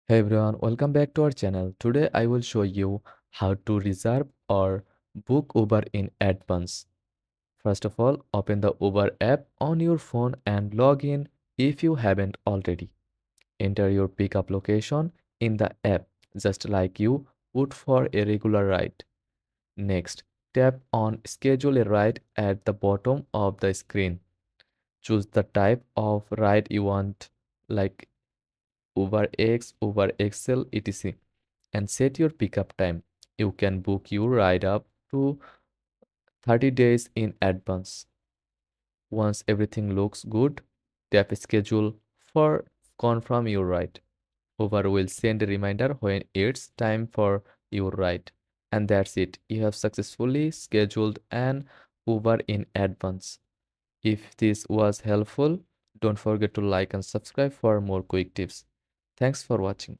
Hey everyone, welcome back to our channel. Today I will show you how to reserve or book Uber in advance. First of all, open the Uber app on your phone and log in if you haven't already. Enter your pickup location in the app just like you would for a regular ride. Next, tap on schedule a ride at the bottom of the screen. Choose the type of ride you want like Uber X, Uber XL, etc. and set your pickup time. You can book your ride up to 30 days in advance. Once everything looks good, tap schedule for confirm your ride. Uber will send a reminder when it's time for your ride. And that's it. You have successfully scheduled an Uber in advance. If this was helpful, don't forget to like and subscribe for more quick tips. Thanks for watching.